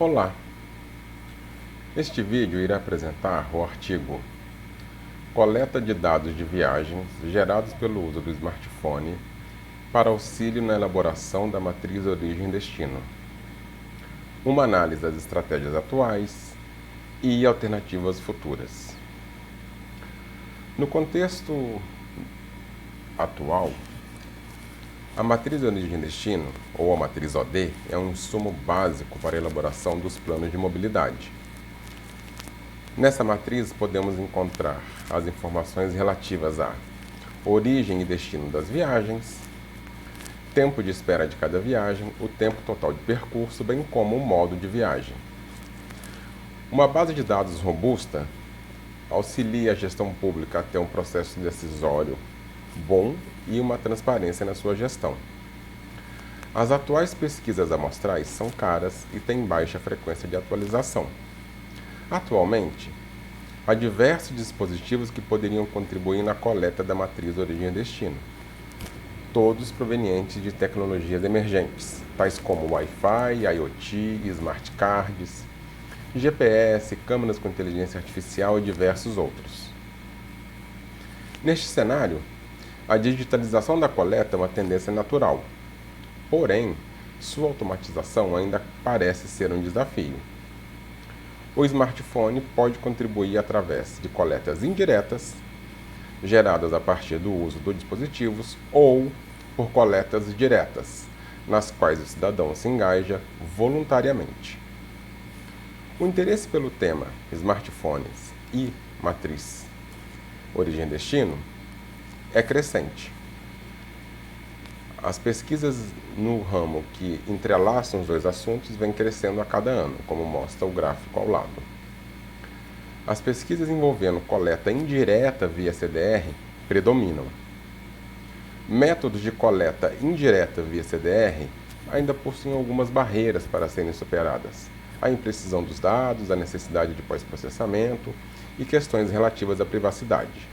Olá! Este vídeo irá apresentar o artigo Coleta de dados de viagens gerados pelo uso do smartphone para auxílio na elaboração da matriz origem-destino. Uma análise das estratégias atuais e alternativas futuras. No contexto atual, a matriz origem-destino, ou a matriz OD, é um insumo básico para a elaboração dos planos de mobilidade. Nessa matriz podemos encontrar as informações relativas à origem e destino das viagens, tempo de espera de cada viagem, o tempo total de percurso, bem como o modo de viagem. Uma base de dados robusta auxilia a gestão pública a ter um processo decisório bom e uma transparência na sua gestão. As atuais pesquisas amostrais são caras e têm baixa frequência de atualização. Atualmente, há diversos dispositivos que poderiam contribuir na coleta da matriz origem-destino, todos provenientes de tecnologias emergentes, tais como Wi-Fi, IoT, Smart Cards, GPS, câmeras com inteligência artificial e diversos outros. Neste cenário, a digitalização da coleta é uma tendência natural, porém, sua automatização ainda parece ser um desafio. O smartphone pode contribuir através de coletas indiretas, geradas a partir do uso dos dispositivos, ou por coletas diretas, nas quais o cidadão se engaja voluntariamente. O interesse pelo tema smartphones e matriz origem-destino é crescente. As pesquisas no ramo que entrelaçam os dois assuntos vêm crescendo a cada ano, como mostra o gráfico ao lado. As pesquisas envolvendo coleta indireta via CDR predominam. Métodos de coleta indireta via CDR ainda possuem algumas barreiras para serem superadas: a imprecisão dos dados, a necessidade de pós-processamento e questões relativas à privacidade.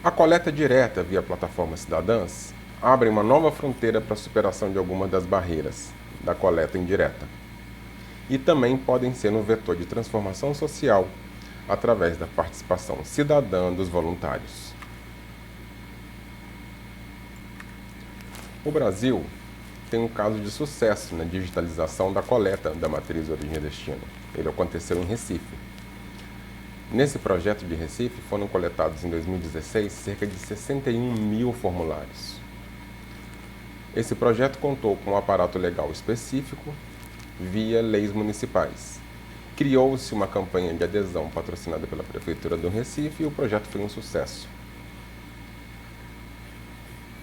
A coleta direta via plataformas cidadãs abre uma nova fronteira para a superação de algumas das barreiras da coleta indireta e também podem ser um vetor de transformação social através da participação cidadã dos voluntários. O Brasil tem um caso de sucesso na digitalização da coleta da matriz origem-destino. Ele aconteceu em Recife. Nesse projeto de Recife, foram coletados em 2016 cerca de 61 mil formulários. Esse projeto contou com um aparato legal específico via leis municipais. Criou-se uma campanha de adesão patrocinada pela Prefeitura do Recife e o projeto foi um sucesso.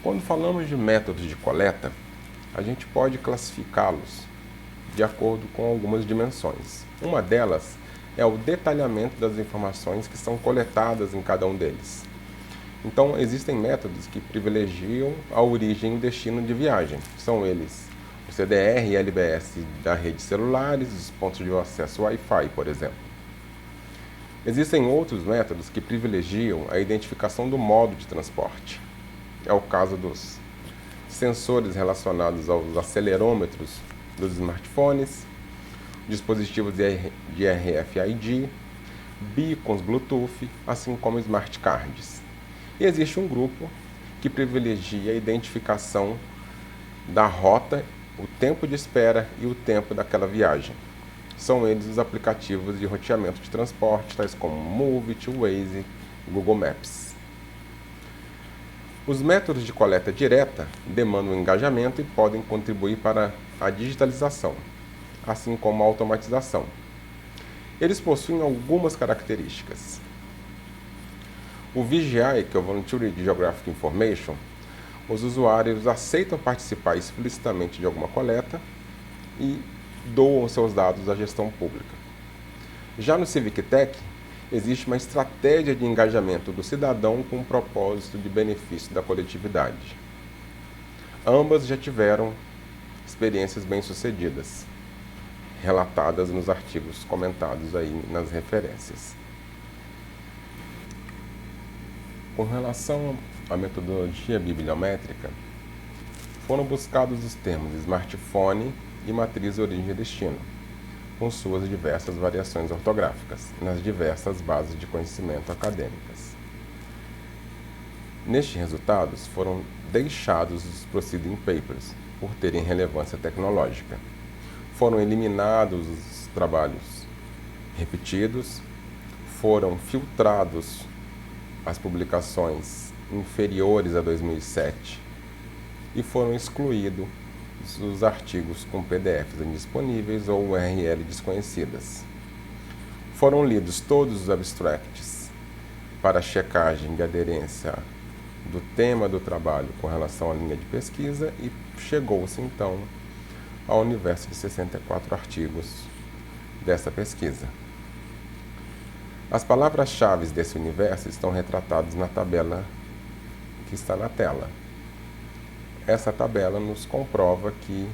Quando falamos de métodos de coleta, a gente pode classificá-los de acordo com algumas dimensões. Uma delas é o detalhamento das informações que são coletadas em cada um deles. Então, existem métodos que privilegiam a origem e destino de viagem. São eles o CDR e LBS da rede de celulares, os pontos de acesso Wi-Fi, por exemplo. Existem outros métodos que privilegiam a identificação do modo de transporte. É o caso dos sensores relacionados aos acelerômetros dos smartphones, dispositivos de RFID, beacons Bluetooth, assim como Smart Cards. E existe um grupo que privilegia a identificação da rota, o tempo de espera e o tempo daquela viagem. São eles os aplicativos de roteamento de transporte, tais como Moovit, Waze e Google Maps. Os métodos de coleta direta demandam engajamento e podem contribuir para a digitalização, assim como a automatização. Eles possuem algumas características. O VGI, que é o Voluntary Geographic Information, os usuários aceitam participar explicitamente de alguma coleta e doam seus dados à gestão pública. Já no Civic Tech, existe uma estratégia de engajamento do cidadão com o propósito de benefício da coletividade. Ambas já tiveram experiências bem-sucedidas, relatadas nos artigos comentados aí nas referências. Com relação à metodologia bibliométrica, foram buscados os termos smartphone e matriz origem e destino, com suas diversas variações ortográficas, nas diversas bases de conhecimento acadêmicas. Nestes resultados foram deixados os Proceeding Papers, por terem relevância tecnológica. Foram eliminados os trabalhos repetidos, foram filtrados as publicações inferiores a 2007 e foram excluídos os artigos com PDFs indisponíveis ou URL desconhecidas. Foram lidos todos os abstracts para checagem de aderência do tema do trabalho com relação à linha de pesquisa e chegou-se então ao universo de 64 artigos dessa pesquisa. As palavras-chave desse universo estão retratadas na tabela que está na tela. Essa tabela nos comprova que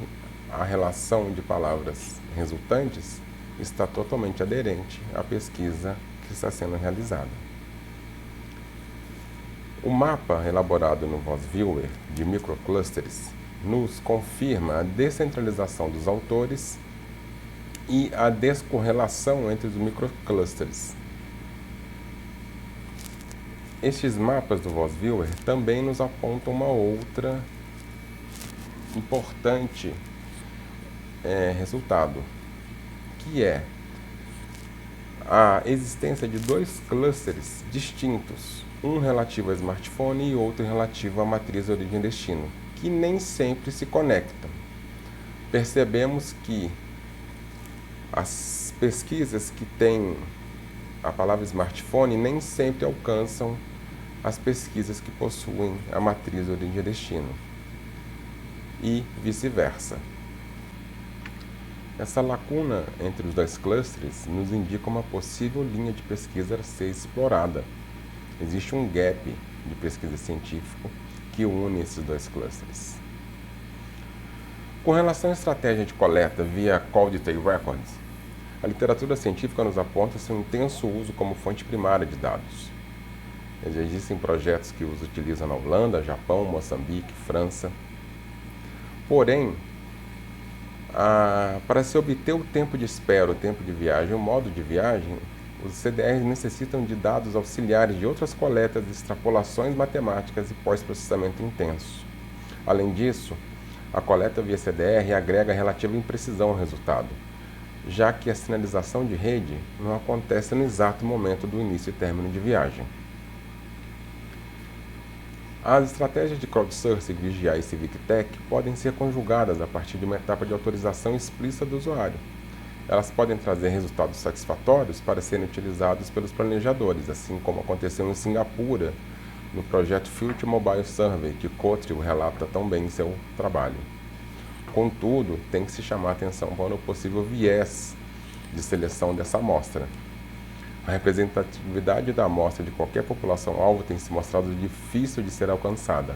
a relação de palavras resultantes está totalmente aderente à pesquisa que está sendo realizada. O mapa elaborado no VozViewer de microclusters nos confirma a descentralização dos autores e a descorrelação entre os microclusters. Estes mapas do VozViewer também nos apontam uma outra importante resultado, que é a existência de dois clusters distintos, um relativo ao smartphone e outro relativo à matriz origem e destino, que nem sempre se conectam. Percebemos que as pesquisas que têm a palavra smartphone nem sempre alcançam as pesquisas que possuem a matriz origem e destino, e vice-versa. Essa lacuna entre os dois clusters nos indica uma possível linha de pesquisa a ser explorada. Existe um gap de pesquisa científica que une esses dois clusters. Com relação à estratégia de coleta via Call Detail Records, a literatura científica nos aponta seu intenso uso como fonte primária de dados. Existem projetos que os utilizam na Holanda, Japão, Moçambique, França. Porém, para se obter o tempo de espera, o tempo de viagem, o modo de viagem, os CDRs necessitam de dados auxiliares de outras coletas, extrapolações matemáticas e pós-processamento intenso. Além disso, a coleta via CDR agrega relativa imprecisão ao resultado, já que a sinalização de rede não acontece no exato momento do início e término de viagem. As estratégias de crowdsourcing, VGI e Civic Tech podem ser conjugadas a partir de uma etapa de autorização explícita do usuário. Elas podem trazer resultados satisfatórios para serem utilizados pelos planejadores, assim como aconteceu em Singapura, no projeto Future Mobile Survey, que Cottrell relata tão bem em seu trabalho. Contudo, tem que se chamar a atenção para o possível viés de seleção dessa amostra. A representatividade da amostra de qualquer população-alvo tem se mostrado difícil de ser alcançada.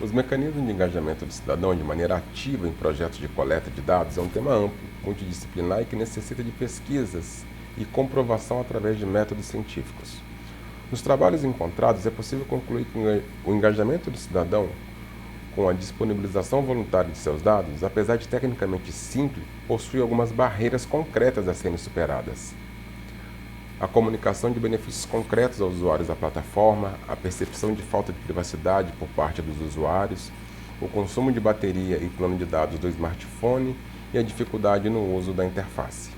Os mecanismos de engajamento do cidadão de maneira ativa em projetos de coleta de dados é um tema amplo, multidisciplinar e que necessita de pesquisas e comprovação através de métodos científicos. Nos trabalhos encontrados, é possível concluir que o engajamento do cidadão com a disponibilização voluntária de seus dados, apesar de tecnicamente simples, possui algumas barreiras concretas a serem superadas. A comunicação de benefícios concretos aos usuários da plataforma, a percepção de falta de privacidade por parte dos usuários, o consumo de bateria e plano de dados do smartphone e a dificuldade no uso da interface.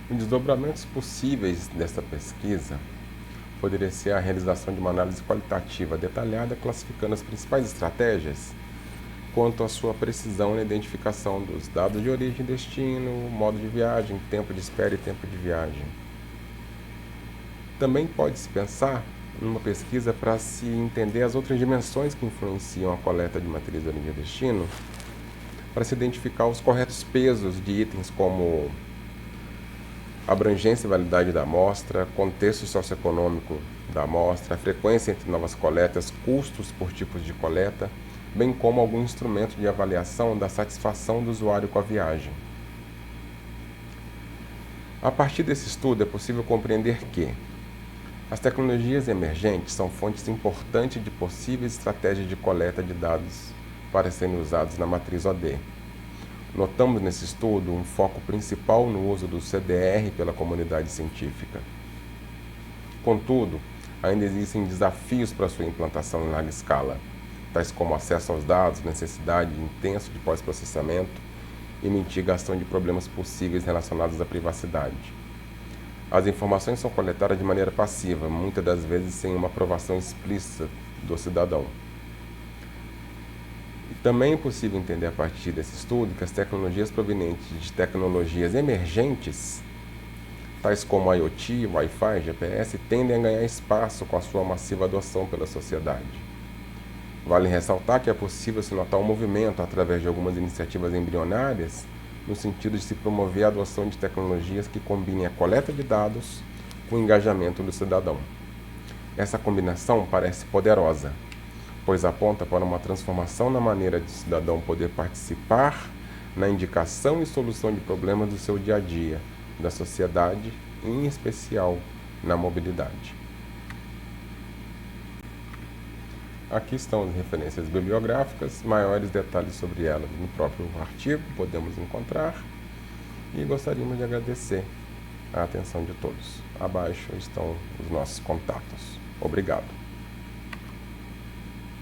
Os desdobramentos possíveis desta pesquisa poderia ser a realização de uma análise qualitativa detalhada, classificando as principais estratégias quanto à sua precisão na identificação dos dados de origem e destino, modo de viagem, tempo de espera e tempo de viagem. Também pode-se pensar numa pesquisa para se entender as outras dimensões que influenciam a coleta de matriz de origem e destino, para se identificar os corretos pesos de itens como abrangência e validade da amostra, contexto socioeconômico da amostra, frequência entre novas coletas, custos por tipos de coleta, bem como algum instrumento de avaliação da satisfação do usuário com a viagem. A partir desse estudo é possível compreender que as tecnologias emergentes são fontes importantes de possíveis estratégias de coleta de dados para serem usados na matriz OD. Notamos nesse estudo um foco principal no uso do CDR pela comunidade científica. Contudo, ainda existem desafios para sua implantação em larga escala, tais como acesso aos dados, necessidade intensa de pós-processamento e mitigação de problemas possíveis relacionados à privacidade. As informações são coletadas de maneira passiva, muitas das vezes sem uma aprovação explícita do cidadão. Também é possível entender a partir desse estudo que as tecnologias provenientes de tecnologias emergentes, tais como IoT, Wi-Fi, GPS, tendem a ganhar espaço com a sua massiva adoção pela sociedade. Vale ressaltar que é possível se notar um movimento através de algumas iniciativas embrionárias no sentido de se promover a adoção de tecnologias que combinem a coleta de dados com o engajamento do cidadão. Essa combinação parece poderosa, pois aponta para uma transformação na maneira de o cidadão poder participar na indicação e solução de problemas do seu dia a dia, da sociedade, em especial na mobilidade. Aqui estão as referências bibliográficas, maiores detalhes sobre elas no próprio artigo podemos encontrar, e gostaríamos de agradecer a atenção de todos. Abaixo estão os nossos contatos. Obrigado.